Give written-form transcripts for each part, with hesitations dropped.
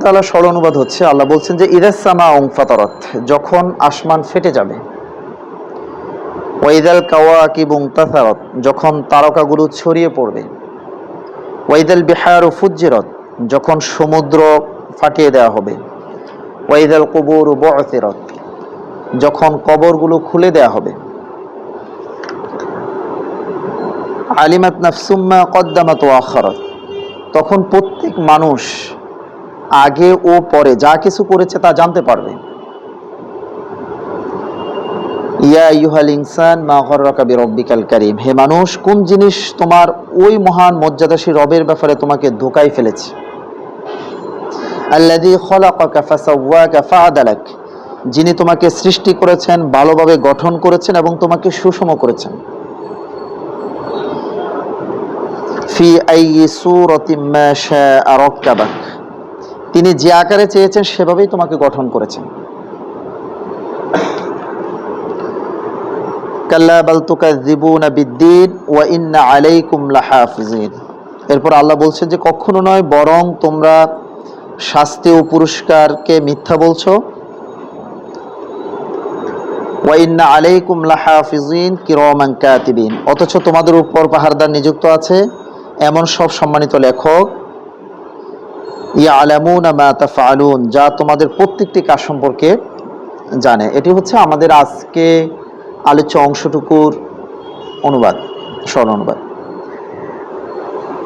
তাআলা সরল অনুবাদ হচ্ছে, আল্লাহ বলছেন যে ইদাস সামাউ ফাতারাত, যখন আসমান ফেটে যাবে, ওয়াইদাল কাওয়াকিবু ইনতাসারাত, যখন তারকাগুলো ছড়িয়ে পড়বে, ওয়াইদাল বিহারু ফুজ্জিরাত, যখন সমুদ্র ফাটিয়ে দেওয়া হবে, ওয়াইদাল কুবুরু বু'থিরাত, যখন কবরগুলো খুলে দেওয়া হবে, আলিমাত নাফসুম মা কদ্দামাত ওয়া আখারাত, তখন প্রত্যেক মানুষ আগে ও পরে যা কিছু করেছে তা জানতে পারবে। ইয়া আইয়ুহাল ইনসান মা গররাকা বিরব্বিকাল কারীম, হে মানুষ, কোন জিনিস তোমার ওই মহান মর্যাদাশীল রবের ব্যাপারে তোমাকে ধোঁকায় ফেলেছে। আল্লাযী খলাকাকা ফাসাওয়াকা ফাআদালাক, যিনি তোমাকে সৃষ্টি করেছেন, ভালোভাবে গঠন করেছেন এবং তোমাকে সুষম করেছেন। ফি আইয়ি সূরাতিম মা শাআ রাক্কাবাক, তিনি যে আকারে চেয়েছেন সেভাবেই তোমাকে গঠন করেছেন। কাল্লা বাল তুকাযযিবুনা বিদ্দীন ওয়া ইন্না আলাইকুম লাহাফিজিন, এরপর আল্লাহ বলছেন যে কখনো নয়, বরং তোমরা শাস্তি ও পুরস্কারকে মিথ্যা বলছো। ওয়া ইন্না আলাইকুম লাহাফিজিন কিরামান কাতিবিন, অথচ তোমাদের উপর পাহারাদার নিযুক্ত আছে এমন সব সম্মানিত লেখক। ইয়ালামুনা মা তাফআলুন, যা তোমাদের প্রত্যেকটি কাজ সম্পর্কে জানে। এটি হচ্ছে আমাদের আজকে আলোচ্য অংশটুকুর অনুবাদ, সরল অনুবাদ।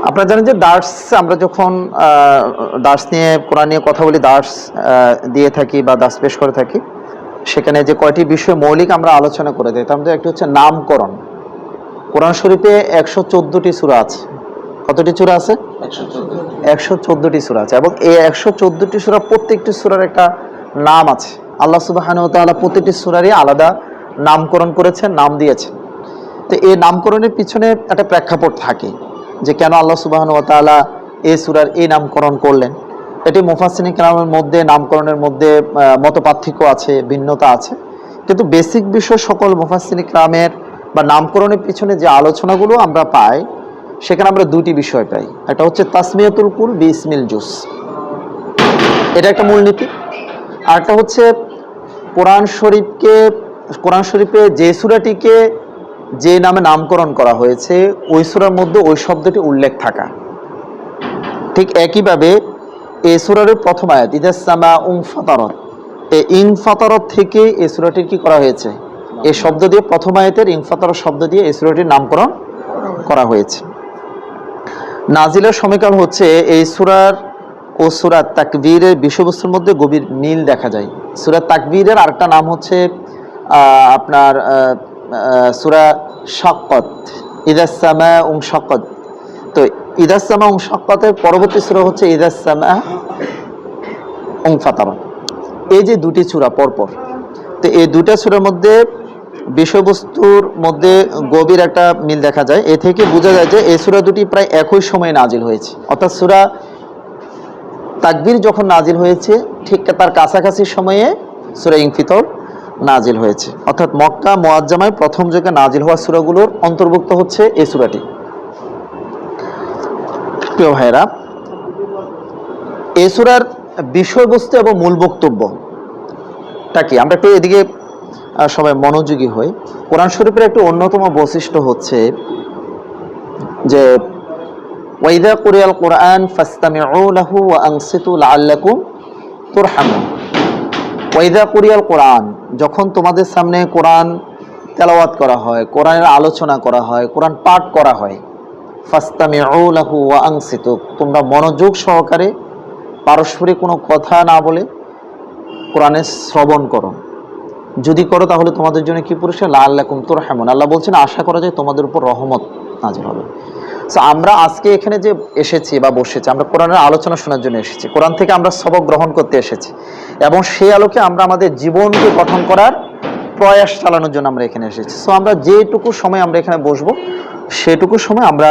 আপনারা জানেন যে দার্স, আমরা যখন দার্স নিয়ে, কোরআন নিয়ে কথা বলি, দার্স দিয়ে থাকি বা দার্স পেশ করে থাকি, সেখানে যে কয়টি বিষয় মৌলিক আমরা আলোচনা করে দিই, তার মধ্যে একটি হচ্ছে নামকরণ। কোরআন শরীফে 114টি সূরা আছে। কতটি সূরা আছে? 114টি সূরা আছে, এবং এই 114টি সূরা, প্রত্যেকটি সূরার একটা নাম আছে। আল্লাহ সুবহানাহু ওয়া তাআলা প্রত্যেকটি সূরারই আলাদা নামকরণ করেছেন, নাম দিয়েছেন। তো এই নামকরণের পিছনে একটা প্রেক্ষাপট থাকে যে কেন আল্লাহ সুবহানাহু ওয়া তাআলা এই সূরার এই নামকরণ করলেন। এটি মুফাসসিরিন কেরামের মধ্যে নামকরণের মধ্যে মতপার্থক্য আছে, ভিন্নতা আছে, কিন্তু বেসিক বিষয় সকল মুফাসসিরিন কেরামের বা নামকরণের পিছনে যে আলোচনাগুলো আমরা পাই, সেখানে আমরা দুটি বিষয় পাই। একটা হচ্ছে তাসমিয়াতুল কুল বিসমিল জুস, এটা একটা মূলনীতি। আর একটা হচ্ছে কোরআন শরীফে যে সূরাটিকে যে নামে নামকরণ করা হয়েছে, ওই সূরার মধ্যে ওই শব্দটি উল্লেখ থাকা। ঠিক একইভাবে এই সূরার প্রথম আয়াত ইদাস সামাউ ফাতারাত, এই ইনফাতারাত থেকে এই সূরাটির কি করা হয়েছে, এই শব্দ দিয়ে, প্রথম আয়াতের ইনফাতারাত শব্দ দিয়ে এই সূরাটির নামকরণ করা হয়েছে। নাজিলের সময়কাল হচ্ছে এই সূরার ও সূরা তাকবীরের বিষয়বস্তুর মধ্যে গভীর মিল দেখা যায়। সূরা তাকবীরের আরেকটা নাম হচ্ছে আপনার সূরা শাক্কাত, ইদাস সামাউ শাক্কাত। তো ইদাস সামাউ শাক্কাতের পরবর্তী সূরা হচ্ছে ইদাস সামাউ ফাতারাত। এই যে দুটি সূরা পরপর, তো এই দুটা সূরার মধ্যে বিষয়বস্তুর মধ্যে গভীর একটা মিল দেখা যায়। এ থেকে বোঝা যায় যে এই সূরা দুটি প্রায় একই সময়ে নাজিল হয়েছে। অর্থাৎ সূরা তাকবীর যখন নাজিল হয়েছে, ঠিক তার কাছাকাছি সময়ে সূরা ইনফিতর নাজিল হয়েছে। অর্থাৎ মক্কা মুআজ্জামায় প্রথম যুগে নাজিল হওয়া সূরাগুলোর অন্তর্ভুক্ত হচ্ছে এই সূরাটি। প্রিয় ভাইরা, এই সূরার বিষয়বস্তু এবং মূল বক্তব্যটা কি, আমরা একটু এদিকে সবাই মনোযোগী হই। কোরআন শরীফের একটি অন্যতম বৈশিষ্ট্য হচ্ছে যে ওয়াইদা কুরিয়াল কোরআন ফাসতামিউ লাহু ওয়া আনসিতু লাআল্লাকুম তুরহামুন। ওয়াইদা কুরিয়াল কোরআন, যখন তোমাদের সামনে কোরআন তেলাওয়াত করা হয়, কোরআনের আলোচনা করা হয়, কোরআন পাঠ করা হয়, ফাসতামিউ লাহু ওয়া আনসিতু, তোমরা মনোযোগ সহকারে পারস্পরিক কোনো কথা না বলে কোরআনের শ্রবণ করো। যদি করো তাহলে তোমাদের জন্য কি পুরস্কার, লাআল্লাকুম তুরহামুন। আল্লাহ বলছেন আশা করা যায় তোমাদের উপর রহমত নাযিল হবে। সো আমরা আজকে এখানে যে এসেছি বা বসেছি, আমরা কোরআনের আলোচনা শোনার জন্য এসেছি, কোরআন থেকে আমরা সবক গ্রহণ করতে এসেছি, এবং সেই আলোকে আমরা আমাদের জীবনকে গঠন করার প্রয়াস চালানোর জন্য আমরা এখানে এসেছি। সো আমরা যেটুকু সময় আমরা এখানে বসবো, সেটুকু সময় আমরা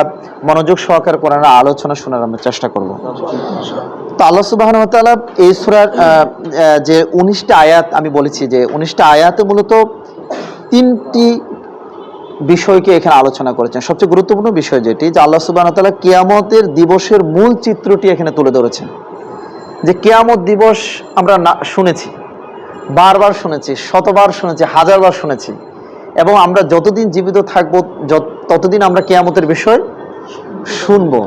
মনোযোগ সহকারে কোরআনের আলোচনা শোনার আমরা চেষ্টা করব। তো আল্লাহ সুবহানাহু ওয়া তাআলা এই সূরার যে 19টা আয়াত আমি বলেছি, যে 19টা আয়াতে মূলত 3টি বিষয়কে এখানে আলোচনা করেছেন। সবচেয়ে গুরুত্বপূর্ণ বিষয় যেটি, যে আল্লাহ সুবহানাহু ওয়া তাআলা কিয়ামতের দিবসের মূল চিত্রটি এখানে তুলে ধরেছেন, যে কিয়ামত দিবস আমরা শুনেছি, বারবার শুনেছি, শতবার শুনেছি, হাজারবার শুনেছি, এবং আমরা যতদিন জীবিত থাকবো ততদিন আমরা কিয়ামতের বিষয় শুনবো,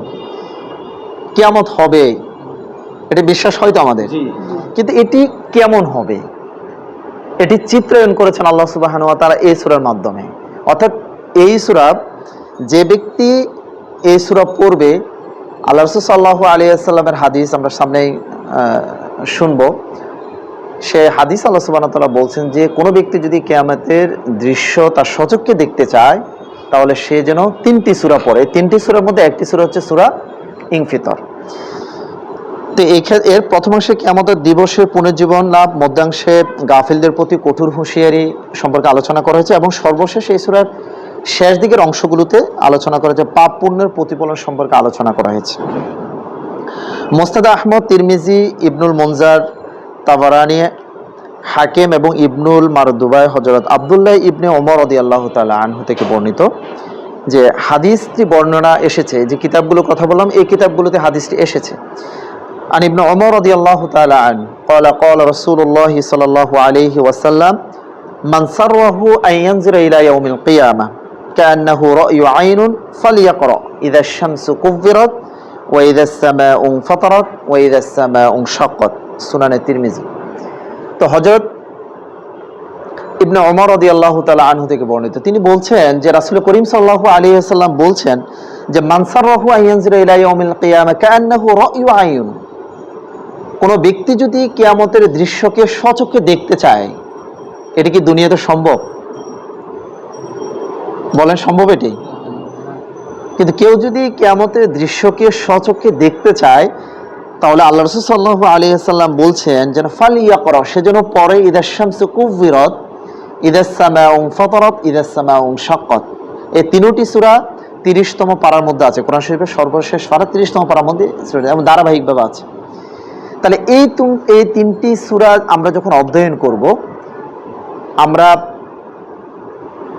কিয়ামত হবে, এটি বিশ্বাস হয়তো আমাদের। কিন্তু এটি কেমন হবে এটি চিত্রায়ন করেছেন আল্লাহ সুবহানাহু ওয়া তাআলা এই সূরার মাধ্যমে। অর্থাৎ এই সূরা, যে ব্যক্তি এই সূরা পড়বে, আল্লাহ রাসূল সাল্লাল্লাহু আলাইহি ওয়াসাল্লামের হাদিস আমরা সামনেই শুনবো। সে হাদিস আল্লাহ সুবহানাহু ওয়া তাআলা বলছেন যে কোনো ব্যক্তি যদি কিয়ামতের দৃশ্য তার স্বচক্ষে দেখতে চায় তাহলে সে যেন 3টি সূরা পড়ে। 3টি সূরার মধ্যে একটি সূরা হচ্ছে সূরা ইনফিতর। তো এর প্রথমাংশে কিয়ামতের দিবসের পুনর্জীবন লাভ, মধ্যাংশে গাফিলদের প্রতি কঠোর হুঁশিয়ারি সম্পর্কে আলোচনা করা হয়েছে, এবং সর্বশেষ এই সূরার শেষ দিকের অংশগুলোতে আলোচনা করা হয়েছে পাপ পুণ্যের প্রতিফলন সম্পর্কে আলোচনা করা হয়েছে। মুসনাদ আহমদ, তিরমিজি, ইবনুল মুনজার, তাবারানি, হাকিম এবং ইবনুল মারদুবাই হযরত আব্দুল্লাহ ইবনে ওমর রাদিয়াল্লাহু তাআলা আনহু থেকে বর্ণিত যে হাদিসটি বর্ণনা এসেছে, যে কিতাবগুলো কথা বললাম এই কিতাবগুলোতে হাদিসটি এসেছে। عن ابن عمر رضي الله تعالى عنه قال قال رسول الله صلى الله عليه وسلم من سره أن ينظر إلى يوم القيامة كأنه رأي عين فليقرأ إذا الشمس كفرت وإذا السماء انفطرت وإذا السماء انشقت সুনান তিরমিজি। তো হযরত ইবনে ওমর রাদিয়াল্লাহু তাআলা আনহু থেকে বর্ণিত, তিনি বলছেন যে রাসূল করিম সাল্লাল্লাহু আলাইহি ওয়াসাল্লাম বলছেন যে মান সাররাহু আন ইয়ানজিরা ইলা ইয়াউমিল কিয়ামা কাআন্নাহু রা'য়ু আইন, কোন ব্যক্তি যদি কিয়ামতের দৃশ্যকে স্বচক্ষে দেখতে চায়, এটা কি দুনিয়াতে সম্ভব? বলেন সম্ভব এটি? কিন্তু কেউ যদি কিয়ামতের দৃশ্যকে স্বচক্ষে দেখতে চায় তাহলে আল্লাহ রাসূল সাল্লাল্লাহু আলাইহি ওয়াসাল্লাম বলছেন যেন ফালিয়াকরা, সেজন্য পরে ইদাশ শামসু কুফিরাত, ইদাস সামাউ ফাতারাত, ইদাস সামাউ শাক্কাত। এই তিনটি সূরা 30তম পারার মধ্যে আছে, কোরআন শরীফের সর্বশেষ পারা 30তম পারার মধ্যে এবং ধারাবাহিকভাবে আছে। তাহলে এই 3টি সূরা আমরা যখন অধ্যয়ন করব, আমরা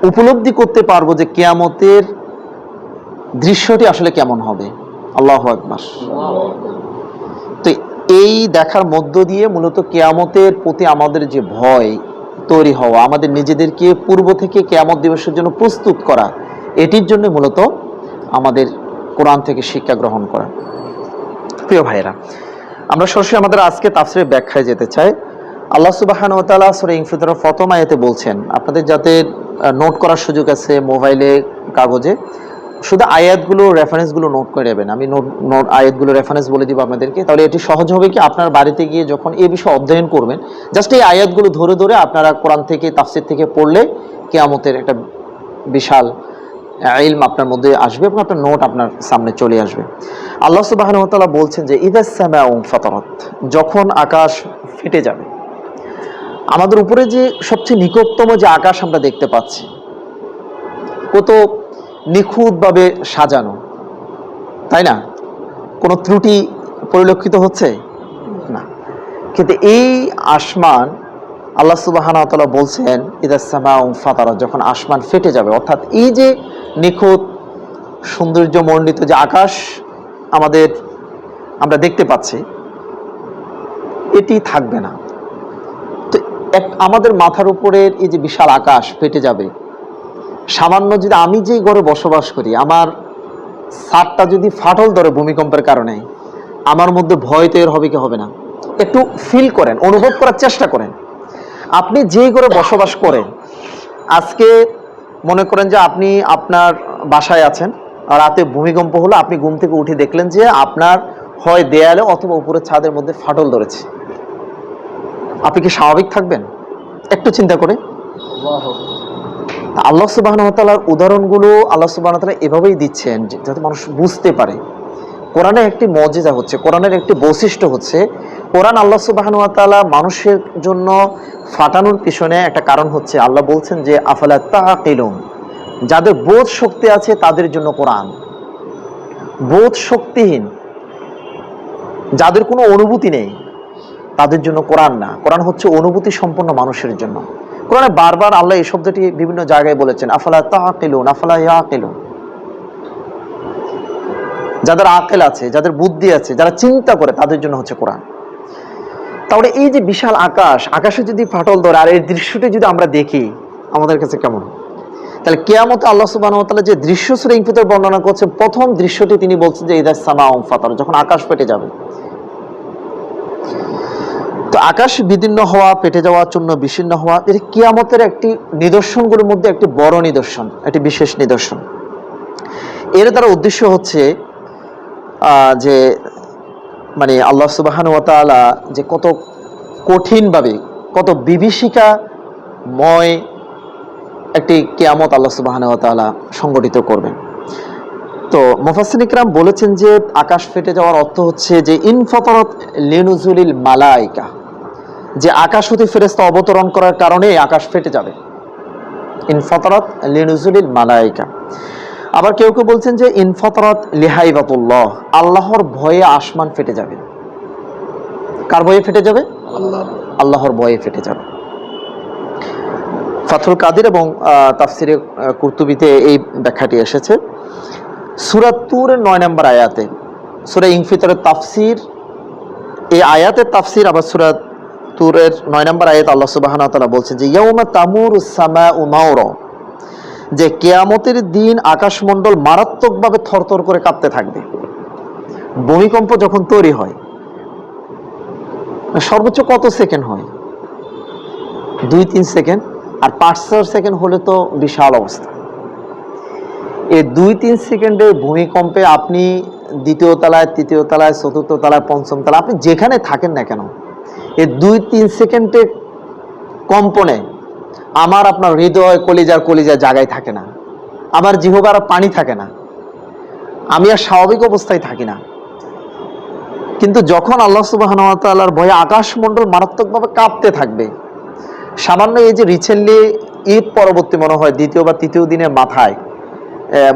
উপলব্ধি করতে পারবো যে কিয়ামতের দৃশ্যটি আসলে কেমন হবে। আল্লাহু আকবার। তো এই দেখার মধ্য দিয়ে মূলত কিয়ামতের প্রতি আমাদের যে ভয় তৈরি হওয়া, আমাদের নিজেদেরকে পূর্ব থেকে কিয়ামত দিবসের জন্য প্রস্তুত করা, এটির জন্য মূলত আমাদের কোরআন থেকে শিক্ষা গ্রহণ করা। প্রিয় ভাইয়েরা, আমরা সরাসরি আমাদের আজকে তাফসীরের ব্যাখ্যায় যেতে চাই। আল্লাহ সুবহানাহু ওয়া তাআলা সূরা ইনফিতরের প্রথম আয়াতে বলছেন, আপনাদের যাতে নোট করার সুযোগ আছে মোবাইলে, কাগজে, শুধু আয়াতগুলো, রেফারেন্সগুলো নোট করে নেবেন। আমি নোট আয়াতগুলো রেফারেন্স বলে দিব আপনাদেরকে, তাহলে এটি সহজ হবে কি আপনার বাড়িতে গিয়ে যখন এই বিষয়ে অধ্যয়ন করবেন, জাস্ট এই আয়াতগুলো ধরে ধরে আপনারা কোরআন থেকে, তাফসীর থেকে পড়লে কিয়ামতের একটা বিশাল ইলম আপনার মধ্যে আসবে এবং আপনার নোট আপনার সামনে চলে আসবে। আল্লাহ সুবহানাহু ওয়া তাআলা বলছেন যে ইদাস সামাউ ফাতারাত, যখন আকাশ ফেটে যাবে। আমাদের উপরে যে সবচেয়ে নিকটতম যে আকাশ আমরা দেখতে পাচ্ছি, কত নিখুঁতভাবে সাজানো, তাই না? কোনো ত্রুটি পরিলক্ষিত হচ্ছে না। কিন্তু এই আসমান আল্লাহ সুবহানাহু ওয়া তাআলা বলছেন ইদাস সামাউ ফাতারাত, যখন আসমান ফেটে যাবে। অর্থাৎ এই যে নিখুঁত সৌন্দর্যমণ্ডিত যে আকাশ আমরা দেখতে পাচ্ছি, এটি থাকবে না। তো আমাদের মাথার উপরের এই যে বিশাল আকাশ ফেটে যাবে, সামান্য যদি আমি যে ঘরে বসবাস করি, আমার ছাদটা যদি ফাটল ধরে ভূমিকম্পের কারণে, আমার মধ্যে ভয় তৈরি হবে কি হবে না? একটু ফিল করেন, অনুভব করার চেষ্টা করেন। আপনি যে ঘরে বসবাস করেন, আজকে মনে করেন যে আপনি আপনার বাসায় আছেন, রাতে ভূমিকম্প হলো, আপনি ঘুম থেকে উঠে দেখলেন যে আপনার হয় দেয়ালে অথবা উপরের ছাদের মধ্যে ফাটল ধরেছে, আপনি কি স্বাভাবিক থাকবেন? একটু চিন্তা করে। আল্লাহ সুবহানাহু ওয়া তাআলার উদাহরণগুলো আল্লাহ সুবহানাহু ওয়া তাআলা এভাবেই দিচ্ছেন যাতে মানুষ বুঝতে পারে। কোরআনের একটি মুজিজা হচ্ছে, কোরআনের একটি বৈশিষ্ট্য হচ্ছে, কোরআন আল্লাহ সুবহানাহু ওয়া তাআলা মানুষের জন্য ফাটানোর পিছনে একটা কারণ হচ্ছে, আল্লাহ বলছেন যে আফালা তাআকিলুন, যাদের বোধ শক্তি আছে তাদের জন্য কোরআন। বোধ শক্তিহীন, যাদের কোনো অনুভূতি নেই, তাদের জন্য কোরআন না। কোরআন হচ্ছে অনুভূতি সম্পন্ন মানুষের জন্য। কোরআনে বারবার আল্লাহ এই শব্দটি বিভিন্ন জায়গায় বলেছেন, আফালা তাআকিলুন, আফালা ইয়াকিলুন। যাদের আকল আছে, যাদের বুদ্ধি আছে, যারা চিন্তা করে, তাদের জন্য হচ্ছে কোরআন। তাহলে এই যে বিশাল আকাশ, আকাশে যদি ফাটল ধরে আর এই দৃশ্যটি যদি আমরা দেখি আমাদের কাছে কেমন? তাহলে কিয়ামতে আল্লাহ সুবহানাহু ওয়া তাআলা যে দৃশ্য সূরা ইনফিতর বর্ণনা করছে, প্রথম দৃশ্যটি তিনি বলছেন যে ইযা সামাউ ফাতার, যখন আকাশ ফেটে যাবে। তো আকাশ বিদীর্ণ হওয়া, ফেটে যাওয়া, চূর্ণ বিশীর্ণ হওয়া, এটা কিয়ামতের একটি নিদর্শনগুলোর মধ্যে একটি বড় নিদর্শন, একটি বিশেষ নিদর্শন। এর দ্বারা উদ্দেশ্য হচ্ছে যে মানে আল্লাহ সুবহানাহু ওয়া তাআলা যে কত কঠিনভাবে, কত বিভীষিকাময় একটি কিয়ামত আল্লাহ সুবহানাহু ওয়া তাআলা সংগঠিত করবেন। তো মুফাসসিরিন ইকরাম বলেছেন যে আকাশ ফেটে যাওয়ার অর্থ হচ্ছে যে ইনফাতারাত লিনুজুলিল মালাইকা, যে আকাশ হতে ফেরেশতা অবতরণ করার কারণে আকাশ ফেটে যাবে। ইনফাতারাত লিনুজুলিল মালাইকা। আবার কেউ কেউ বলছেন যে ইনফাতারাত লিহাইবাতুল্লাহ, আল্লাহর ভয়ে আসমান ফেটে যাবে। কার ভয়ে ফেটে যাবে? আল্লাহর ভয়ে ফেটে যাবে। ফাথুল কাদির এবং তাফসিরে কুরতুবিতে এই ব্যাখ্যাটি এসেছে। সূরা তুরের 9 নম্বর আয়াতে, সূরা ইনফিতরের তাফসির, এই আয়াতের তাফসির আবার সূরা তুরের 9 নম্বর আয়াতে আল্লাহ সুবহানাহু ওয়া তাআলা বলছেন যে ইয়াউমা তামুরুস সামাউ মাওরা, যে কিয়ামতের দিন আকাশমণ্ডল মারাত্মকভাবে থরথর করে কাঁপতে থাকবে। ভূমিকম্প যখন তৈরি হয় সর্বোচ্চ কত সেকেন্ড হয়? 2-3 সেকেন্ড, আর 5-6 সেকেন্ড হলে তো বিশাল অবস্থা। এই 2-3 সেকেন্ডের ভূমিকম্পে আপনি দ্বিতীয় তলায়, তৃতীয় তলায়, চতুর্থ তলায়, পঞ্চম তলায়, আপনি যেখানে থাকেন না কেন, এই 2-3 সেকেন্ডের কম্পনে আমার আপনার হৃদয় কলিজার জায়গায় থাকে না, আমার জিহ্বার পানি থাকে না, আমি আর স্বাভাবিক অবস্থায় থাকি না। কিন্তু যখন আল্লাহ সুবহানাহু ওয়া তাআলার ভয়ে আকাশমণ্ডল মারাত্মকভাবে কাঁপতে থাকবে, সামান্য এই যে রিসেন্টলি ঈদ পরবর্তী মনে হয় দ্বিতীয় বা তৃতীয় দিনের মাথায়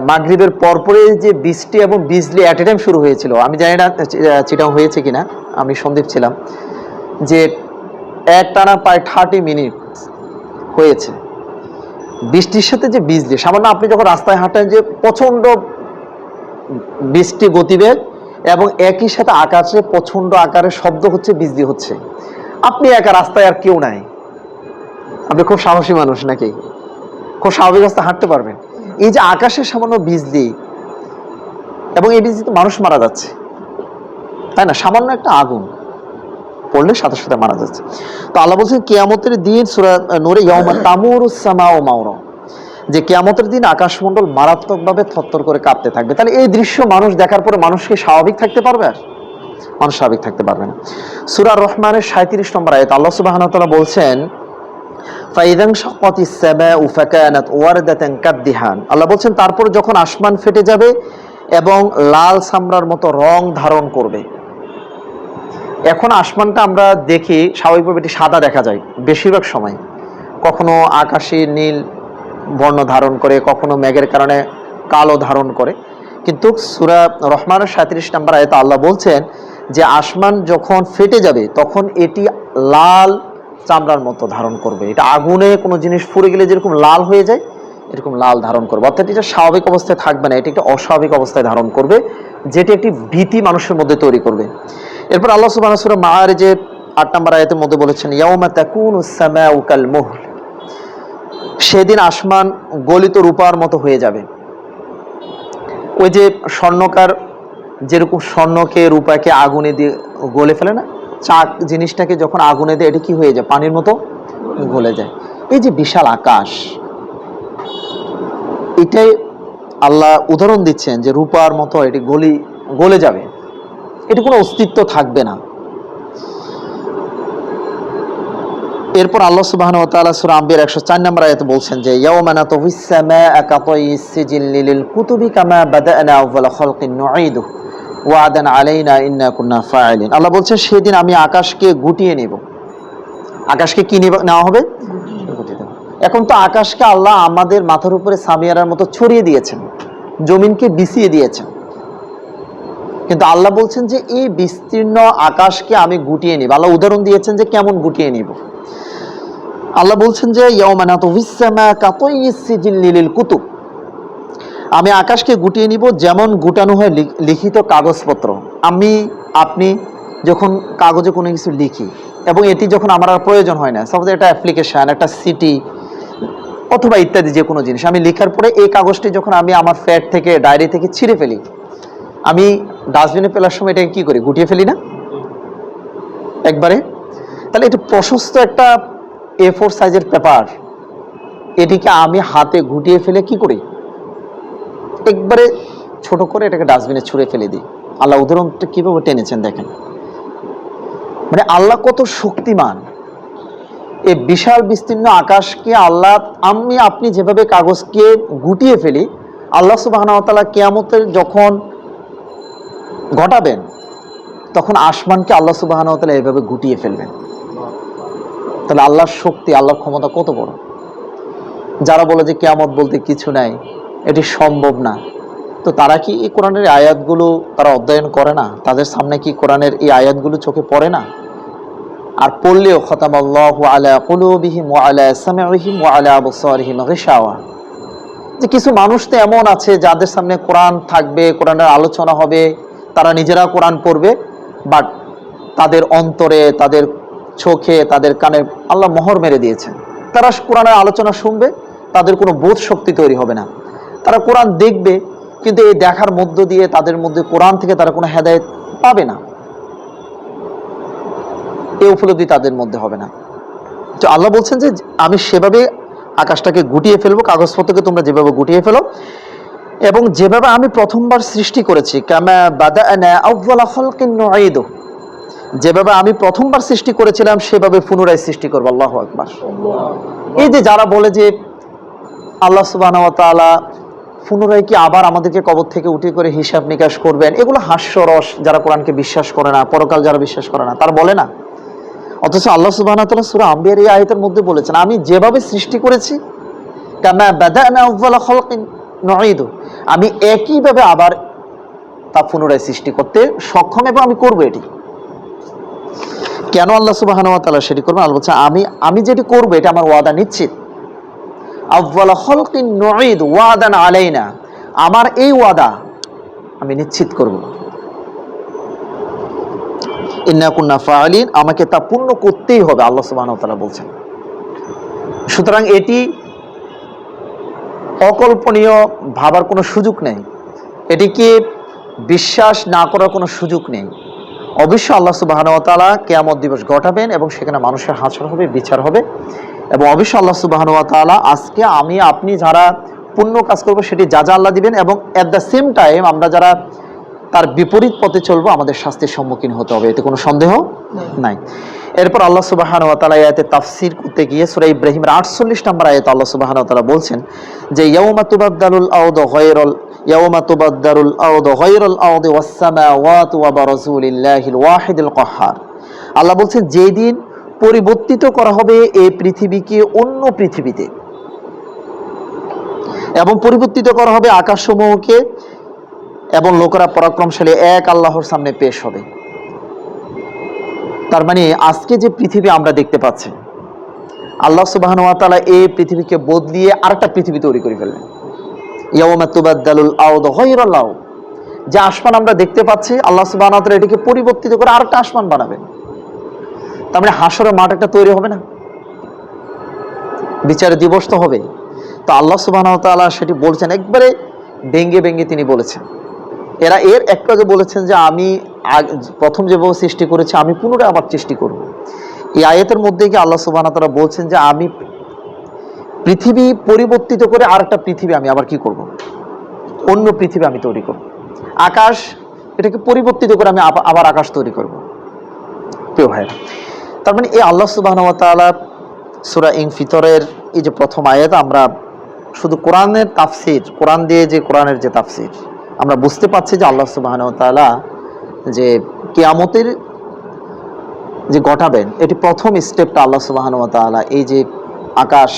মাগরিবের পরপরে যে বৃষ্টি এবং বিজলি অ্যাট এ টাইম শুরু হয়েছিল, আমি জানি না চিটাং হয়েছে কিনা, আমি সন্দীপ ছিলাম, যে একটানা প্রায় 30 মিনিট হয়েছে বৃষ্টির সাথে যে বিজলি। সামান্য আপনি যখন রাস্তায় হাঁটেন যে প্রচণ্ড বৃষ্টি গতিবেগ এবং একই সাথে আকাশে প্রচণ্ড আকারে শব্দ হচ্ছে, বিজলি হচ্ছে, আপনি একা রাস্তায় আর কেউ নাই, আপনি খুব সাহসী মানুষ নাকি, খুব স্বাভাবিক রাস্তায় হাঁটতে পারবেন। এই যে আকাশের সামান্য বিজলি, এবং এই বিজলিতে মানুষ মারা যাচ্ছে, তাই না? সামান্য একটা আগুন পড়লে সাথে সাথে মারা যাচ্ছে। তো আল্লাহ বলছেন কিয়ামতের দিন, সূরা নূরে ইয়াউমা তামুরুস সামাউ মাওরা, যে কিয়ামতের দিন আকাশমণ্ডল মারাত্মকভাবে থরথর করে কাঁপতে থাকবে। তাহলে এই দৃশ্য মানুষ দেখার পরে মানুষকে স্বাভাবিক থাকতে পারবে? আর মানুষ স্বাভাবিক থাকতে পারবে না। সূরা রহমানের 37 নম্বর আয়াত আল্লাহ সুবহানাহু ওয়া তাআলা বলছেন ফাইদান শাক্কাতিস সামাউ ফাকানাত ওয়ারদাতান কাদ্দিহান, আল্লাহ বলছেন তারপর যখন আসমান ফেটে যাবে এবং লাল চামড়ার মতো রং ধারণ করবে। এখন আসমানটা আমরা দেখি স্বাভাবিকভাবে এটি সাদা দেখা যায় বেশিরভাগ সময়, কখনো আকাশী নীল বর্ণ ধারণ করে, কখনো মেঘের কারণে কালো ধারণ করে। কিন্তু সূরা রহমানের 37 নম্বর আয়াতে আল্লাহ বলছেন যে আসমান যখন ফেটে যাবে তখন এটি লাল চামড়ার মতো ধারণ করবে। এটা আগুনে কোনো জিনিস পুড়ে গেলে যেরকম লাল হয়ে যায় এরকম লাল ধারণ করবে, অর্থাৎ এটা স্বাভাবিক অবস্থায় থাকবে না, এটি একটা অস্বাভাবিক অবস্থায় ধারণ করবে, যেটি একটি ভীতি মানুষের মধ্যে তৈরি করবে। এরপর আল্লাহ সুবহানাহু ওয়া তাআলা সূরা মাআরিজের 8 নম্বর আয়াতের মধ্যে বলেছেন ইয়াউমা তাকুনুস সামাউ কাল মুহল, সেদিন আসমান গলিত রূপার মতো হয়ে যাবে। ওই যে স্বর্ণকার যেরকম স্বর্ণকে রূপাকে আগুনে দিয়ে গলে ফেলে না, চাক জিনিসটাকে যখন আগুনে দেয় এটি কি হয়ে যায়? পানির মতো গলে যায়। এই যে বিশাল আকাশ, এটাই আল্লাহ উদাহরণ দিচ্ছেন যে রূপার মতো এটি গলে যাবে, এটি কোনো অস্তিত্ব থাকবে না। এরপর আল্লাহ সুবহানাহু ওয়া তাআলা সূরা আম্বিয়ার 104 নম্বর আয়াতে বলছেন যে ইয়াউমা নাতউইস সামাআ কাতাইয়িস সিজিল লিল কুতুবি কামা বাদানা আউয়ালা খালকিন নুঈদুহু ওয়াদান আলাইনা ইন্না কুন্না ফাইলিন। আল্লাহ বলছেন সেদিন আমি আকাশকে গুটিয়ে নেব। আকাশকে কি নেওয়া হবে? গুটিয়ে দেব। এখন তো আকাশকে আল্লাহ আমাদের মাথার উপরে সামিয়ারার মতো ছড়িয়ে দিয়েছেন, জমিনকে বিছিয়ে দিয়েছেন, কিন্তু আল্লাহ বলছেন যে এই বিস্তীর্ণ আকাশকে আমি গুটিয়ে নিব। আল্লাহ উদাহরণ দিয়েছেন যে কেমন গুটিয়ে নিব। আল্লাহ বলছেন যে ইয়াউমা নাতউইস সামাআ কাতাইয়িস সিজিল লিল কুতুব, আমি আকাশকে গুটিয়ে নিব যেমন গুটানো হয় লিখিত কাগজপত্র। আপনি যখন কাগজে কোনো কিছু লিখি এবং এটি যখন আমার আর প্রয়োজন হয় না, সাপোজ একটা অ্যাপ্লিকেশন, একটা সিটি অথবা ইত্যাদি যে কোনো জিনিস আমি লেখার পরে এই কাগজটি যখন আমি আমার ফ্যাট থেকে ডায়েরি থেকে ছিঁড়ে ফেলি, আমি ডাস্টবিনে ফেলার সময় এটাকে কি করি, গুটিয়ে ফেলি না একবারে? তাহলে এটা প্রশস্ত একটা A4 সাইজের পেপার, এটিকে আমি হাতে গুটিয়ে ফেলে কি করি, একবারে ছোট করে এটাকে ডাস্টবিনে ছুঁড়ে ফেলে দিই। আল্লাহ উদাহরণটা কিভাবে টেনেছেন দেখেন, মানে আল্লাহ কত শক্তিমান। এই বিশাল বিস্তীর্ণ আকাশকে আল্লাহ, আমি আপনি যেভাবে কাগজকে গুটিয়ে ফেলি, আল্লাহ সুবহানাহু ওয়া তাআলা কিয়ামতের যখন ঘটাবেন তখন আসমানকে আল্লাহ সুবহানাহু ওয়া তাআলা এভাবে গুটিয়ে ফেলবেন। তাহলে আল্লাহর শক্তি, আল্লাহর ক্ষমতা কত বড়। যারা বলে যে কিয়ামত বলতে কিছু নাই, এটি সম্ভব না, তো তারা কি এই কোরআনের আয়াতগুলো তারা অধ্যয়ন করে না? তাদের সামনে কি কোরআনের এই আয়াতগুলো চোখে পড়ে না? আর পড়লেও খতামাল্লাহু আলা কুলুবিহিম ওয়া আলা সামঈহিম ওয়া আলা আবসারিহিম গিশাওয়া, যে কিছু মানুষ তো এমন আছে যাদের সামনে কোরআন থাকবে, কোরআনের আলোচনা হবে, তারা নিজেরা কোরআন পড়বে, বাট তাদের অন্তরে, তাদের চোখে, তাদের কানে আল্লাহ মোহর মেরে দিয়েছেন। তারা কোরআনের আলোচনা শুনবে, তাদের কোনো বোধ শক্তি তৈরি হবে না। তারা কোরআন দেখবে, কিন্তু এই দেখার মধ্য দিয়ে তাদের মধ্যে কোরআন থেকে তারা কোনো হেদায়েত পাবে না, এই উপলব্ধি তাদের মধ্যে হবে না। তো আল্লাহ বলছেন যে আমি সেভাবে আকাশটাকে গুটিয়ে ফেলবো, কাগজপত্রকে তোমরা যেভাবে গুটিয়ে ফেলো, এবং যেভাবে আমি প্রথমবার সৃষ্টি করেছি, কামা বাদানা আউয়ালা খালকিন নুঈদু, যেভাবে আমি প্রথমবার সৃষ্টি করেছিলাম সেভাবে পুনরায় সৃষ্টি করবো। আল্লাহু আকবার। এই যে যারা বলে যে আল্লাহ সুবহানাহু ওয়া তাআলা পুনরায় কি আবার আমাদেরকে কবর থেকে উঠিয়ে করে হিসাব নিকাশ করবেন, এগুলো হাস্যরস। যারা কোরআনকে বিশ্বাস করে না, পরকাল যারা বিশ্বাস করে না, তারা বলে না। অথচ আল্লাহ সুবহানাহু ওয়া তাআলা সূরা আম্বিয়ার এই আয়াতের মধ্যে বলেছেন, আমি যেভাবে সৃষ্টি করেছি, কামা বাদানা আউয়ালা খালকিন নুঈদু, আমি একইভাবে আবার তা পুনরায় সৃষ্টি করতে সক্ষম, এবং আমি করবো এটি। কেন আল্লাহ সুবহানাহু ওয়া তাআলা সেটি করবেন? আল্লাহ বলছেন আমি যেটি করবো এটা আমার ওয়াদা নিশ্চিত। আউয়ালা খালকিন নুঈদ ওয়াদান আলাইনা, আমার এই ওয়াদা আমি নিশ্চিত করব। ইন্না কুন্না ফাআলিন, আমাকে তা পূর্ণ করতেই হবে, আল্লাহ সুবহানাহু ওয়া তাআলা বলছেন। সুতরাং এটি অকল্পনীয় ভাবার কোনো সুযোগ নেই, এটিকে বিশ্বাস না করার কোনো সুযোগ নেই। অবশ্যই আল্লাহ সুবহানাহু ওয়া তাআলা কিয়ামত দিবস ঘটাবেন এবং সেখানে মানুষের হাসর হবে, বিচার হবে, এবং অবশ্যই আল্লাহ সুবহানাহু ওয়া তাআলা আজকে আমি আপনি যারা পুণ্য কাজ করবো সেটি যা যা আল্লাহ দিবেন, এবং অ্যাট দ্য সেম টাইম আমরা যারা তার বিপরীত পথে চলবো আমাদের শাস্তির সম্মুখীন হতে হবে, এতে কোনো সন্দেহ নাই। এরপর আল্লাহ সুবহানাহু ওয়া তাআলা আয়াতে তাফসীর করতে গিয়ে সূরা ইব্রাহিমের 48 নম্বর আয়াতে আল্লাহ সুবহানাহু ওয়া তাআলা বলছেন যে ইয়াউমা তুবাদদালুল আরদু গায়রুল আরদি ওয়াস সামাওয়াতু ওয়া বারাজু লিল্লাহিল ওয়াহিদিল কাহ্হার। আল্লাহ বলছেন যেদিন পরিবর্তিত করা হবে এই পৃথিবীকে অন্য পৃথিবীতে, এবং পরিবর্তিত করা হবে আকাশসমূহকে, এবং লোকেরা পরাক্রমশালী এক আল্লাহর সামনে পেশ হবে। তার মানে আজকে যে পৃথিবী আমরা দেখতে পাচ্ছি, আল্লাহ সুবহানাহু ওয়া তাআলা এই পৃথিবীকে বদলিয়ে আরেকটা পৃথিবী তৈরি করে ফেলবেন। ইয়াউমা তুবাদদালুল আরদু গায়রুল আরদ, যে আসমান আমরা দেখতে পাচ্ছি আল্লাহ সুবহানাহু ওয়া তাআলা এটিকে পরিবর্তিত করে আরেকটা আসমান বানাবেন। তার মানে হাসরের মাঠ একটা তৈরি হবে না, বিচারের দিবস তো হবে। তো আল্লাহ সুবহানাহু ওয়া তাআলা সেটি বলছেন, একবারে ব্যঙ্গে ব্যঙ্গে তিনি বলেছেন। এরা এর একটু আগে বলেছেন যে আমি প্রথম যেভাবে সৃষ্টি করেছি আমি পুনরায় আবার সৃষ্টি করব। এই আয়াতের মধ্যে কি আল্লাহ সুবহানাহু ওয়া তাআলা বলছেন যে আমি পৃথিবী পরিবর্তিত করে আরেকটা পৃথিবী আমি আবার কি করব, অন্য পৃথিবী আমি তৈরি করব। আকাশ, এটাকে পরিবর্তিত করে আমি আবার আকাশ তৈরি করব। প্রিয় ভাইরা, তার মানে এই আল্লাহ সুবহানাহু ওয়া তাআলা সূরা ইনফিতরের এই যে প্রথম আয়াত, আমরা শুধু কোরআনের তাফসীর, কোরআন দিয়ে যে কোরআনের যে তাফসীর, আমরা বুঝতে পারছি যে আল্লাহ সুবহানাহু ওয়া তাআলা যে কিয়ামতের যে ঘটাবেন, এটি প্রথম স্টেপটা আল্লাহ সুবহানাহু ওয়া তাআলা এই যে আকাশ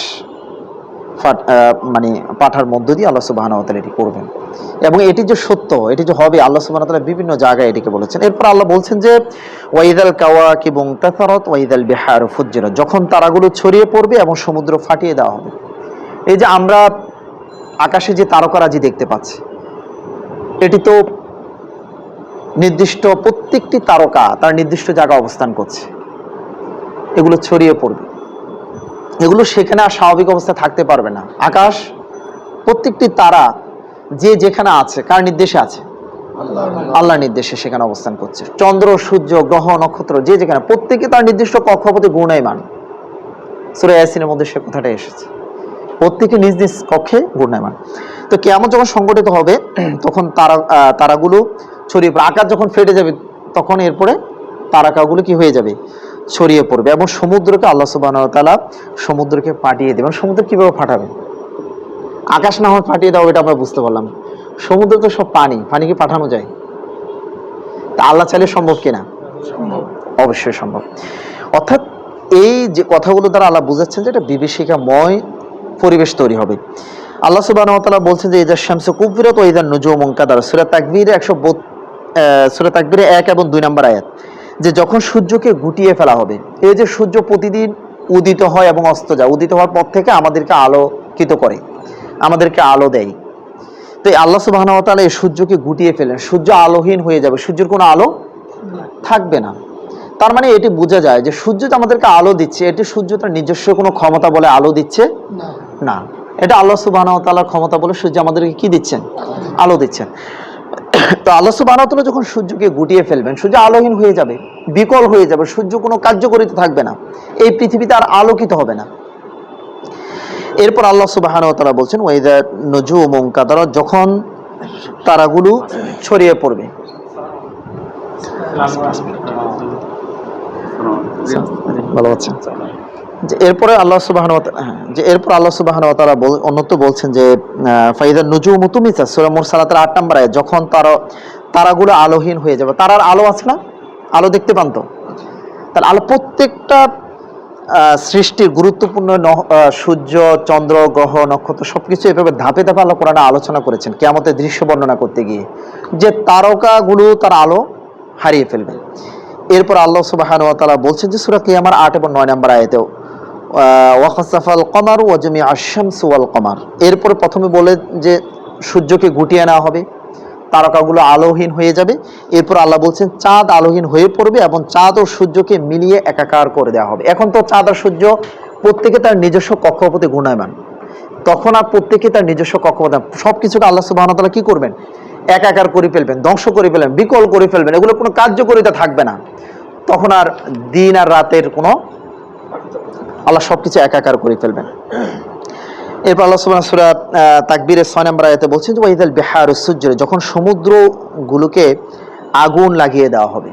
মানে পাঠার মধ্য দিয়ে আল্লাহ সুবহানাহু ওয়া তাআলা এটি করবেন, এবং এটি যে সত্য, এটি যে হবে, আল্লাহ সুবহানাহু ওয়া তাআলা বিভিন্ন জায়গায় এটিকে বলেছেন। এরপর আল্লাহ বলছেন যে ওয়াইদাল কাওয়াকিবু ইনতাসারাত ওয়াইদাল বিহারু ফুজ্জিরাত, যখন তারাগুলো ছড়িয়ে পড়বে এবং সমুদ্র ফাটিয়ে দেওয়া হবে। এই যে আমরা আকাশে যে তারকারাজি দেখতে পাচ্ছি, এটি তো নির্দিষ্ট, প্রত্যেকটি তারকা তার নির্দিষ্ট জায়গায় অবস্থান করছে। এগুলো ছড়িয়ে পড়বে। এগুলো সেখানে আর স্বাভাবিক অবস্থায় থাকতে পারবে না। আকাশ, প্রত্যেকটি তারা যে যেখানে আছে কার নির্দেশে আছে? আল্লাহর নির্দেশে সেখানে অবস্থান করছে। চন্দ্র, সূর্য, গ্রহ, নক্ষত্র যে যেখানে, প্রত্যেকে তার নির্দিষ্ট কক্ষপথে ঘূর্ণায়মান। সূরা ইয়াসিনের মধ্যে সে কথাটা এসেছে, প্রত্যেকে নিজ নিজ কক্ষে ঘূর্ণায়মান। তো কিয়ামত যখন সংগঠিত হবে তখন তারাগুলো ছড়িয়ে পড়ে, আকাশ যখন ফেটে যাবে তখন এরপরে তারকাগুলো কি হয়ে যাবে? ছড়িয়ে পড়বে। এবং সমুদ্রকে আল্লাহ সুবহানাহু ওয়া তাআলা সমুদ্রকে পাঠিয়ে দেবেন। সমুদ্র কিভাবে ফাটাবে? আকাশ না হয় ফাটিয়ে দাও, এটা আমরা বুঝতে পারলাম। সমুদ্র তো সব পানি, পানি কি পাঠানো যায়? তা আল্লাহ চাইলে সম্ভব কিনা? অবশ্যই সম্ভব। অর্থাৎ এই যে কথাগুলো দ্বারা আল্লাহ বুঝাচ্ছেন যে এটা বিভীষিকাময় পরিবেশ তৈরি হবে। আল্লাহ সুবহানাহু ওয়া তাআলা বলছেন যে ইযা শামসু কুবিরাত ওয়া ইযা নুজুমু মুনকাদার, সূরা তাকবীর 1 এবং 2 নম্বর আয়াত, যে যখন সূর্যকে গুটিয়ে ফেলা হবে। এই যে সূর্য প্রতিদিন উদিত হয় এবং অস্ত যায়, উদিত হওয়ার পর থেকে আমাদেরকে আলোকিত করে, আমাদেরকে আলো দেয়। তো আল্লাহ সুবহানাহু ওয়া তাআলা এই সূর্যকে গুটিয়ে ফেলেন, সূর্য আলোহীন হয়ে যাবে, সূর্যের কোনো আলো থাকবে না। তার মানে এটি বোঝা যায় যে সূর্য যে আমাদেরকে আলো দিচ্ছে, এটি সূর্য তার নিজস্ব কোনো ক্ষমতা বলে আলো দিচ্ছে না, এটা আল্লাহ সুবহানাহু ওয়া তাআলার ক্ষমতা বলে সূর্য আমাদেরকে কি দিচ্ছেন? আলো দিচ্ছেন। তো আল্লাহ সুবহানাহু ওয়া তাআলা যখন সূর্যকে গুটিয়ে ফেলবেন, সূর্য আলোহীন হয়ে যাবে, বিকল হয়ে যাবে, সূর্য কোনো কার্যকরিতা থাকবে না, এই পৃথিবীতে আর আলোকিত হবে না। এরপর আল্লাহ সুবহানাহু ওয়া তাআলা বলছেন ওয়া ইযা নুজুমু মুনকাদারা, যখন তারাগুলো ছড়িয়ে পড়বে। ভালো আছে। যে এরপরে আল্লাহ সুবহানাহু ওয়া তাআলা অন্যত্র বলছেন যে ফাইদা নুজুমু তুমিসা, সূরা মুরসালাতের 8 নম্বর আয়াত, যখন তারাগুলো আলোহীন হয়ে যাবে। তারার আলো আছে না? আলো দেখতে পান তো? তাহলে আলো প্রত্যেকটা সৃষ্টির গুরুত্বপূর্ণ সূর্য, চন্দ্র, গ্রহ, নক্ষত্র সবকিছু এভাবে ধাপে ধাপে আল্লাহ কোরআনে আলোচনা করেছেন কিয়ামতের দৃশ্য বর্ণনা করতে গিয়ে, যে তারকাগুলো তার আলো হারিয়ে ফেলবে। এরপর আল্লাহ সুবহানাহু ওয়া তাআলা বলছেন যে সূরা কিয়ামার 8 এবং 9 নম্বর আয়াতেও ওয়া খাসাফাল কমারু ওয়া জামিআ আশ-শামসু ওয়াল কমার, এরপরে প্রথমে বলে যে সূর্যকে গুটিয়ে নেওয়া হবে, তারকাগুলো আলোহীন হয়ে যাবে। এরপর আল্লাহ বলছেন চাঁদ আলোহীন হয়ে পড়বে এবং চাঁদ ও সূর্যকে মিলিয়ে একাকার করে দেওয়া হবে। এখন তো চাঁদ আর সূর্য প্রত্যেকে তার নিজস্ব কক্ষপথে ঘূর্ণায়মান, তখন আর প্রত্যেকে তার নিজস্ব কক্ষপথে, সব কিছুকে আল্লাহ সুবহানাহু ওয়া তাআলা কি করবেন? একাকার করে ফেলবেন, ধ্বংস করে ফেলবেন, বিকল করে ফেলবেন, এগুলো কোনো কার্যকারিতা থাকবে না। তখন আর দিন আর রাতের কোনো, আল্লাহ সবকিছু একাকার করে ফেলবেন। এরপর আল্লাহ সুবহানাহু সূরা তাকবীরের 6 নম্বর আয়াতে বলছেন যে ওয়াইদাল বিহারু সুজ্জিরাত, যখন সমুদ্রগুলোকে আগুন লাগিয়ে দেওয়া হবে।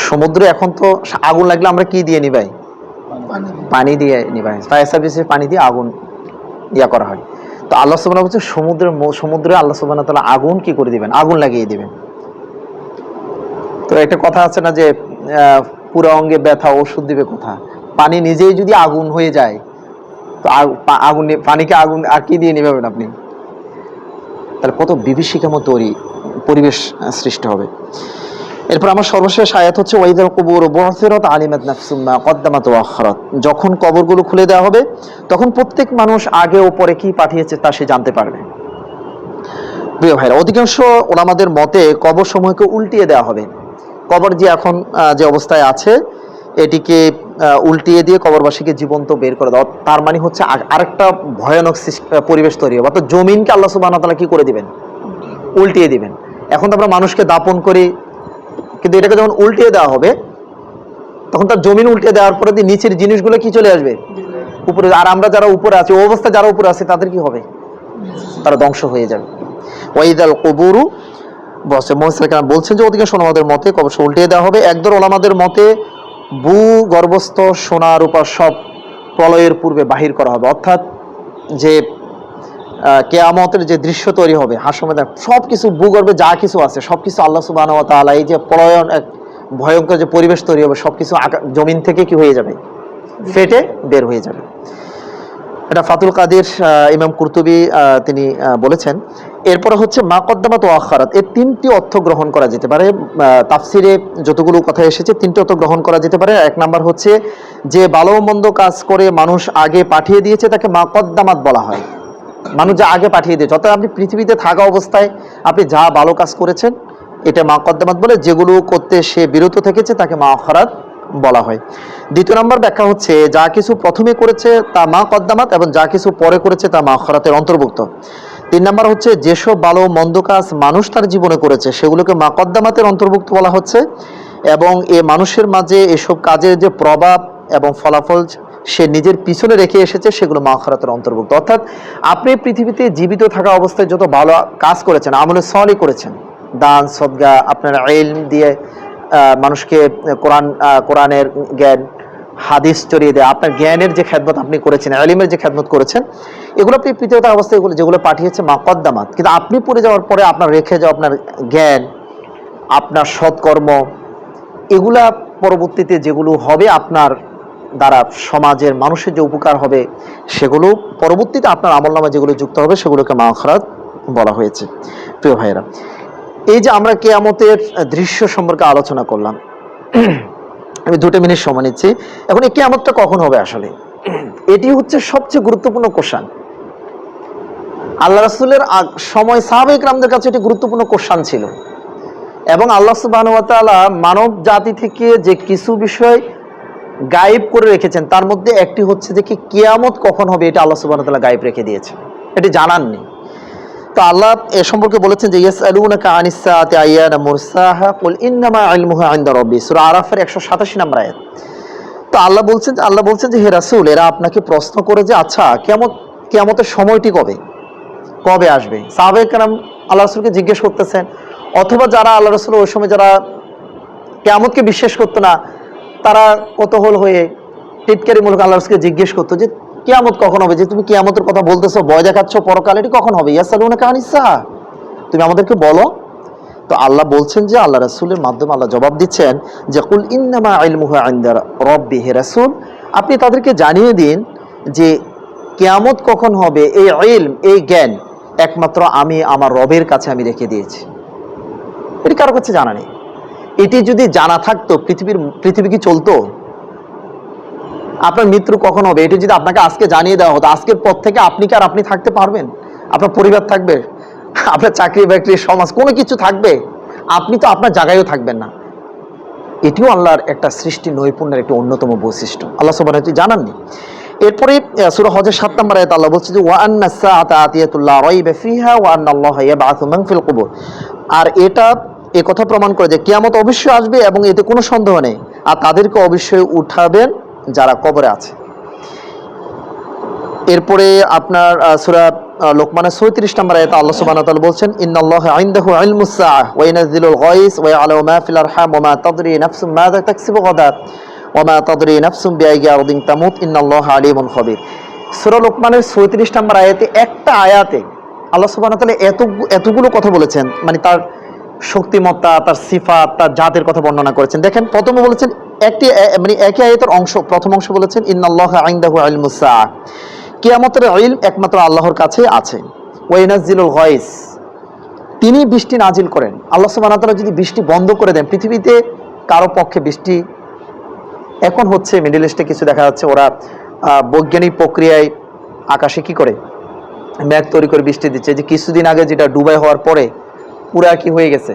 সমুদ্র এখন তো আগুন লাগলে আমরা কি দিয়ে নিভাই? পানি দিয়ে নিভাই, ফায়ার সার্ভিসের পানি দিয়ে আগুন করা হয়। তো আল্লাহ সুবহানাহু বলছেন সমুদ্রে আল্লাহ সুবহানাহু তাআলা আগুন কি করে দিবেন? আগুন লাগিয়ে দিবেন। তো একটা কথা আছে না যে পুরো অঙ্গে ব্যথা ওষুধ দিবে কথা, পানি নিজেই যদি আগুন হয়ে যায় তো আগুন, পানিকে আগুন আর কি দিয়ে নিভাবেন আপনি? তাহলে কত বিভীষিকাময় পরিবেশ সৃষ্টি হবে। এরপর আমার সর্বশেষ আয়াত হচ্ছে ওয়াইদাল কুবুর বু'থিরাত আলিমাত নাফসুম মা কদ্দামাত ওয়া আখরাত, যখন কবরগুলো খুলে দেওয়া হবে তখন প্রত্যেক মানুষ আগে ও পরে কি পাঠিয়েছে তা সে জানতে পারবে। প্রিয় ভাইরা, অধিকাংশ ওলামাদের মতে কবর সমূহকে উল্টিয়ে দেওয়া হবে। কবর যে এখন যে অবস্থায় আছে এটিকে উল্টিয়ে দিয়ে কবরবাসীকে জীবন্ত বের করে দেওয়া, তার মানে হচ্ছে আরেকটা ভয়ানক পরিবেশ তৈরি হবে। অর্থাৎ জমিনকে আল্লাহ সুবহানাহু ওয়া তাআলা কি করে দিবেন? উল্টিয়ে দিবেন। এখন তো আমরা মানুষকে দাপন করি, কিন্তু এটাকে যখন উল্টিয়ে দেওয়া হবে তখন তার জমিন উল্টে দেওয়ার পরে নিচের জিনিসগুলো কি চলে আসবে উপরে, আর আমরা যারা উপরে আছি, ও অবস্থা যারা উপরে আছে তাদের কি হবে? তারা ধ্বংস হয়ে যাবে। ওয়াইদাল কুবুরু বলছেন যে অধিকাংশ ওলামাদের মতে কবর উল্টিয়ে দেওয়া হবে। একদল ওলামাদের মতে ভূগর্ভস্থ সোনা রূপা সব প্রলয়ের পূর্বে বাহির করা হবে। অর্থাৎ যে কিয়ামতের যে দৃশ্য তৈরি হবে, হাসর ময়দান, সব কিছু ভূগর্ভে যা কিছু আছে সব কিছু আল্লাহ সুবহানাহু ওয়া তাআলা এই যে প্রলয়ন, এক ভয়ঙ্কর যে পরিবেশ তৈরি হবে, সব কিছু জমিন থেকে কি হয়ে যাবে? ফেটে বের হয়ে যাবে। এটা ফাতুল কাদির ইমাম কুরতুবী তিনি বলেছেন। এরপরে হচ্ছে মা কদ্দামাত ওয়া আখারাত, এর 3টি অর্থ গ্রহণ করা যেতে পারে। তাফসিরে যতগুলো কথা এসেছে 3টি অর্থ গ্রহণ করা যেতে পারে। এক নাম্বার হচ্ছে যে ভালো মন্দ কাজ করে মানুষ আগে পাঠিয়ে দিয়েছে তাকে মা কদ্দামাত বলা হয়। মানুষ যা আগে পাঠিয়ে দিয়েছে, অর্থাৎ আপনি পৃথিবীতে থাকা অবস্থায় আপনি যা ভালো কাজ করেছেন এটা মা কদ্দামাত বলে, যেগুলো করতে সে বিরত থেকেছে তাকে মা আখারাত বলা হয়। দ্বিতীয় নম্বর ব্যাখ্যা হচ্ছে যা কিছু প্রথমে করেছে তা মা কদ্দামাত, এবং যা কিছু পরে করেছে তা মা আখিরাতের অন্তর্ভুক্ত। 3 নম্বর হচ্ছে যেসব ভালো মন্দ কাজ মানুষ তার জীবনে করেছে সেগুলোকে মা কদ্দামাতের অন্তর্ভুক্ত বলা হচ্ছে, এবং এ মানুষের মাঝে এসব কাজের যে প্রভাব এবং ফলাফল সে নিজের পিছনে রেখে এসেছে সেগুলো মা আখিরাতের অন্তর্ভুক্ত। অর্থাৎ আপনি পৃথিবীতে জীবিত থাকা অবস্থায় যত ভালো কাজ করেছেন, আমলে সলই করেছেন, দান সদকা, আপনার ইলম দিয়ে মানুষকে কোরআনের জ্ঞান, হাদিস চড়িয়ে দেয়, আপনার জ্ঞানের যে খেদমত আপনি করেছেন, ইলমের যে খেদমত করেছেন, এগুলো আপনি পৃথিবীতে অবস্থায় এগুলো যেগুলো পাঠিয়েছে মা কদ্দামাত। কিন্তু আপনি পড়ে যাওয়ার পরে আপনার রেখে যাওয়া আপনার জ্ঞান, আপনার সৎকর্ম, এগুলা পরবর্তীতে যেগুলো হবে আপনার দ্বারা সমাজের মানুষের যে উপকার হবে, সেগুলো পরবর্তীতে আপনার আমলনামায় যেগুলো যুক্ত হবে সেগুলোকে মা আখিরাত বলা হয়েছে। প্রিয় ভাইয়েরা, এই যে আমরা কিয়ামতের দৃশ্য সম্পর্কে আলোচনা করলাম, আমি 2 মিনিট সময় নিচ্ছি। এখন এই কিয়ামতটা কখন হবে আসলে, এটি হচ্ছে সবচেয়ে গুরুত্বপূর্ণ কোশ্চেন। আল্লাহ রাসূলের সময় সাহাবায়ে কেরামদের কাছে এটি গুরুত্বপূর্ণ কোশ্চেন ছিল, এবং আল্লাহ সুবহানাহু ওয়া তাআলা মানব জাতি থেকে যে কিছু বিষয় গায়েব করে রেখেছেন তার মধ্যে একটি হচ্ছে যে কি কিয়ামত কখন হবে এটা আল্লাহ সুবহানাহু ওয়া তাআলা গায়েব রেখে দিয়েছেন, এটি জানাননি। তো আল্লাহ এ সম্পর্কে বলেছেন যে ইয়াসআলুনাকা আনিস সাআতি আইয়ানা মুরসাহা কুল ইন্নামা ইলমুহা ইনদা রাব্বি, সূরা আরাফের 187 নম্বর আয়াত। তো আল্লাহ বলছেন যে হে রাসূল, এরা আপনাকে প্রশ্ন করে যে আচ্ছা কিয়ামতের সময়টি কবে আসবে। সাহাবায়ে কেরাম আল্লাহ রাসূলকে জিজ্ঞেস করতেছেন, অথবা যারা আল্লাহ রাসূল ওই সময় যারা কিয়ামতকে বিশ্বাস করতো না, তারা কৌতূহল হয়ে টিটকারিমূলক আল্লাহ রাসূলকে জিজ্ঞেস করতো যে কিয়ামত কখন হবে, যে তুমি কিয়ামতের কথা বলতেছো, ভয় দেখাচ্ছ পরকাল, এটি কখন হবে? ইয়াসআলুনাকা আনিস সাআ, তুমি আমাদেরকে বলো। তো আল্লাহ বলছেন যে আল্লাহ রাসূলের মাধ্যমে আল্লাহ জবাব দিচ্ছেন যে কুল ইন্নামা ইলমুহা ইনদা রাব্বি, হে রাসূল আপনি তাদেরকে জানিয়ে দিন যে কিয়ামত কখন হবে এই ইলম, এই জ্ঞান একমাত্র আমি আমার রবের কাছে আমি রেখে দিয়েছি, এটি কারো কাছে জানা নেই। এটি যদি জানা থাকতো পৃথিবী কি চলতো? আপনার মৃত্যু কখন হবে এটি যদি আপনাকে আজকে জানিয়ে দেওয়া হতো, আজকের পর থেকে আপনি কি আর আপনি থাকতে পারবেন? আপনার পরিবার থাকবে, আপনার চাকরি বাকরি, সমাজ, কোনো কিছু থাকবে? আপনি তো আপনার জায়গায়ও থাকবেন না। এটিও আল্লাহর একটা সৃষ্টি নৈপুণ্যের একটা অন্যতম বৈশিষ্ট্য, আল্লাহ সুবহানাহু ওয়া তাআলা জানাননি। এরপরে সূরা হজের 7 নম্বর আয়াতে আল্লাহ বলছে যে ওয়া আন্নাস সাআতা আতিয়াতুল লা রাইবা ফিহা ওয়া আন্নাল্লাহা ইয়াবআসু মান ফিল কুবুর, আর এটা এই কথা প্রমাণ করে যে কিয়ামত অবশ্যই আসবে এবং এতে কোনো সন্দেহ নেই, আর তাদেরকে অবশ্যই উঠাবেন যারা কবরে আছে। এরপরে আপনার সূরা লোকমানের 34 নম্বর আয়াতে আল্লাহ সুবহানাহু ওয়া তাআলা বলছেন ইন্নাল্লাহা ইনদাহু ইলমুস সাআহ ওয়া ইউনাজ্জিলুল গায়স ওয়া ইয়ালামু মা ফিল আরহাম ওয়া মা তাদরি নাফসুম মাযা তাকসিবু গাদা ওয়া মা তাদরি নাফসুম বিআইয়ি আরদিন তামুত ইন্নাল্লাহা আলিমুন খাবীর। সূরা লোকমানের 34 নম্বর আয়াতে একটা আয়াতে আল্লাহ সুবহানাহু ওয়া তাআলা এতগুলো কথা বলেছেন, মানে তার শক্তিমত্তা, তার সিফাত, তার জাতের কথা বর্ণনা করেছেন। দেখেন, প্রথমে বলেছেন একই আয়াতের অংশ, প্রথম অংশ বলেছেন ইন্নাল্লাহা ইনদাহু ইলমুস সাআহ, কিয়ামতের ইলম একমাত্র আল্লাহর কাছে আছে। ওয়া ইউনাজ্জিলুল গায়স, তিনি বৃষ্টি নাজিল করেন। আল্লাহ সুবহানাহু ওয়া তাআলা যদি বৃষ্টি বন্ধ করে দেন, পৃথিবীতে কারো পক্ষে বৃষ্টি এখন হচ্ছে, মিডল ইস্টে কিছু দেখা যাচ্ছে ওরা বৈজ্ঞানিক প্রক্রিয়ায় আকাশে কি করে মেঘ তৈরি করে বৃষ্টি দিচ্ছে, যে কিছুদিন আগে যেটা ডুবাই হওয়ার পরে পুরা কি হয়ে গেছে,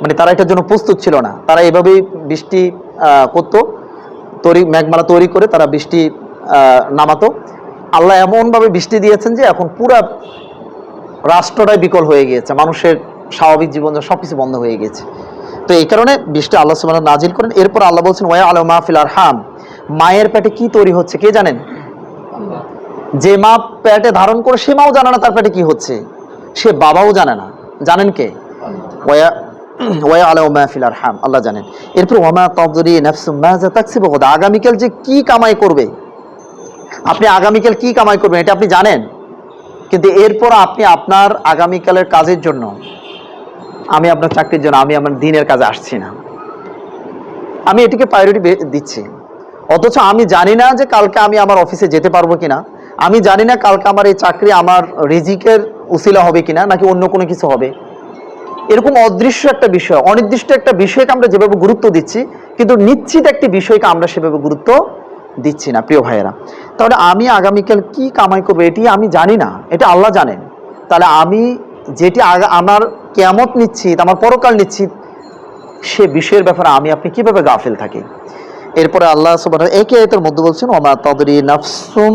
মানে তারা এটার জন্য প্রস্তুত ছিল না, তারা এভাবেই বৃষ্টি করতো, মেঘমালা তৈরি করে তারা বৃষ্টি নামাতো। আল্লাহ এমনভাবে বৃষ্টি দিয়েছেন যে এখন পুরা রাষ্ট্রটাই বিকল হয়ে গিয়েছে, মানুষের স্বাভাবিক জীবন সবকিছু বন্ধ হয়ে গেছে। তো এই কারণে বৃষ্টি আল্লাহ সুবহানাহু ওয়া তাআলা নাজিল করেন। এরপর আল্লাহ বলছেন ওয়া ইয়ালামু মা ফিল আরহাম, মায়ের পেটে কি তৈরি হচ্ছে কে জানেন? যে মা পেটে ধারণ করে সে মাও জানে না তার পেটে কি হচ্ছে, সে বাবাও জানে না, জানেন কে? ওয়া ইয়ালামু মা ফিল আরহাম, আল্লাহ জানেন। এরপর ওয়া মা তাদরি নাফসুম মাযা তাকসিবু গাদা, আগামীকাল যে কি কামাই করবে, আপনি আগামীকাল কি কামাই করবেন এটা আপনি জানেন, কিন্তু এরপর আপনি আপনার আগামীকালের কাজের জন্য, আমি আপনার চাকরির জন্য, আমি আমার দিনের কাজে আসছি না, আমি এটিকে প্রায়োরিটি দিচ্ছি, অথচ আমি জানি না যে কালকে আমি আমার অফিসে যেতে পারবো কিনা, আমি জানি না কালকে আমার এই চাকরি আমার রিজিকের উসিলা হবে কিনা, নাকি অন্য কোনো কিছু হবে। এরকম অদৃশ্য একটা বিষয়, অনির্দিষ্ট একটা বিষয়কে আমরা যেভাবে গুরুত্ব দিচ্ছি, কিন্তু নিশ্চিত একটি বিষয়কে আমরা সেভাবে গুরুত্ব দিচ্ছি না। প্রিয় ভাইয়েরা, তাহলে আমি আগামীকাল কি কামাই করবো এটি আমি জানি না, এটা আল্লাহ জানেন। তাহলে আমি যেটি আমার কিয়ামত নিশ্চিত, আমার পরকাল নিশ্চিত, সে বিষয়ের ব্যাপারে আমি আপনি কিভাবে গাফেল থাকি? এরপরে আল্লাহ সুবহানাহু একই আয়াতের মধ্যে বলছেন ওমা তাদরি নাফসুম